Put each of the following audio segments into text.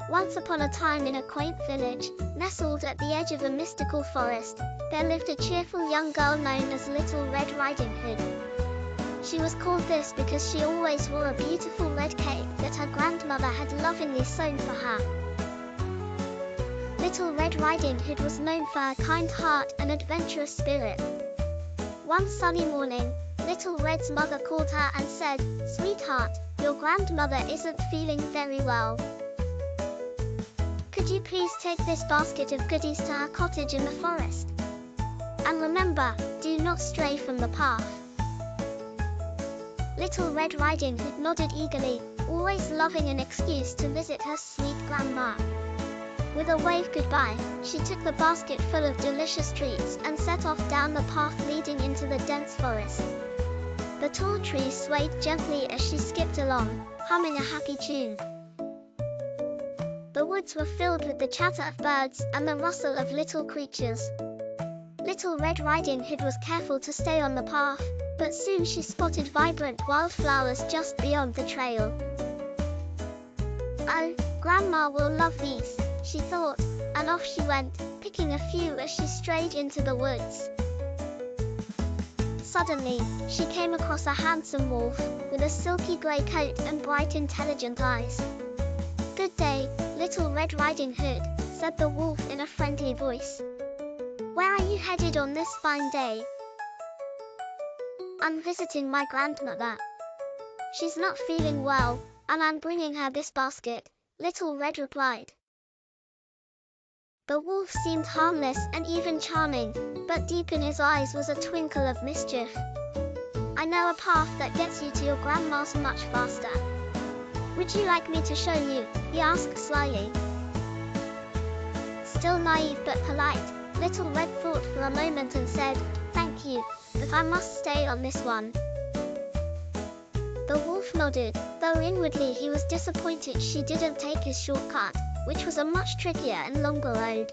Once upon a time in a quaint village, nestled at the edge of a mystical forest, there lived a cheerful young girl known as Little Red Riding Hood. She was called this because she always wore a beautiful red cape that her grandmother had lovingly sewn for her. Little Red Riding Hood was known for her kind heart and adventurous spirit. One sunny morning, Little Red's mother called her and said, "Sweetheart, your grandmother isn't feeling very well. Could you please take this basket of goodies to her cottage in the forest? And remember, do not stray from the path." Little Red Riding Hood nodded eagerly, always loving an excuse to visit her sweet grandma. With a wave goodbye, she took the basket full of delicious treats and set off down the path leading into the dense forest. The tall trees swayed gently as she skipped along, humming a happy tune. The woods were filled with the chatter of birds and the rustle of little creatures. Little Red Riding Hood was careful to stay on the path, but soon she spotted vibrant wildflowers just beyond the trail. "Oh, Grandma will love these," she thought, and off she went, picking a few as she strayed into the woods. Suddenly, she came across a handsome wolf, with a silky grey coat and bright intelligent eyes. "Good day, Little Red Riding Hood," said the wolf in a friendly voice. "Where are you headed on this fine day?" "I'm visiting my grandmother. She's not feeling well, and I'm bringing her this basket," Little Red replied. The wolf seemed harmless and even charming, but deep in his eyes was a twinkle of mischief. "I know a path that gets you to your grandma's much faster. Would you like me to show you?" he asked slyly. Still naive but polite, Little Red thought for a moment and said, "Thank you, but I must stay on this one." The wolf nodded, though inwardly he was disappointed she didn't take his shortcut, which was a much trickier and longer road.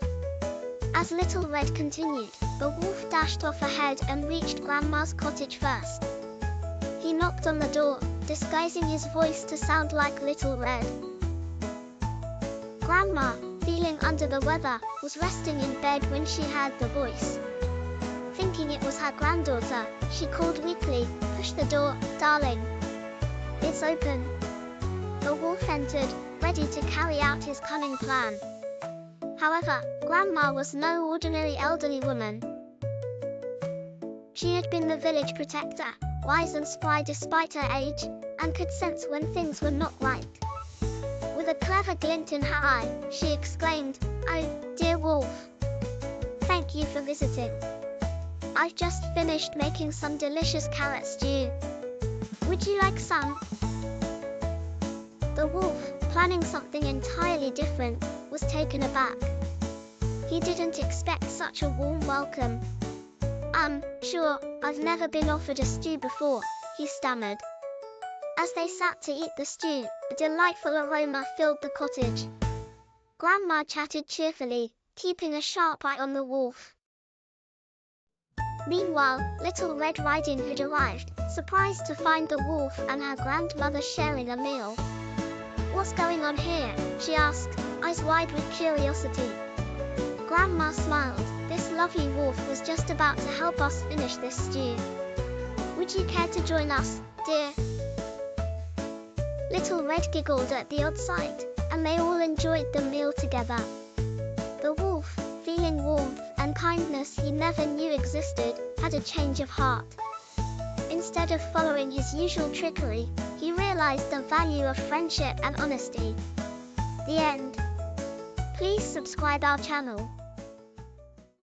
As Little Red continued, the wolf dashed off ahead and reached Grandma's cottage first. He knocked on the door, disguising his voice to sound like Little Red. Grandma, feeling under the weather, was resting in bed when she heard the voice. Thinking it was her granddaughter, she called weakly, "Push the door, darling. It's open." The wolf entered, ready to carry out his cunning plan. However, Grandma was no ordinary elderly woman. She had been the village protector, wise and spry despite her age, and could sense when things were not right. With a clever glint in her eye, she exclaimed, "Oh, dear wolf. Thank you for visiting. I've just finished making some delicious carrot stew. Would you like some?" The wolf, planning something entirely different, was taken aback. He didn't expect such a warm welcome. Sure, I've never been offered a stew before," he stammered. As they sat to eat the stew, a delightful aroma filled the cottage. Grandma chatted cheerfully, keeping a sharp eye on the wolf. Meanwhile, Little Red Riding Hood arrived, surprised to find the wolf and her grandmother sharing a meal. "What's going on here?" she asked, eyes wide with curiosity. Grandma smiled. "This lovely wolf was just about to help us finish this stew. Would you care to join us, dear?" Little Red giggled at the odd sight, and they all enjoyed the meal together. The wolf, feeling warmth and kindness he never knew existed, had a change of heart. Instead of following his usual trickery, he realized the value of friendship and honesty. The end. Please subscribe our channel.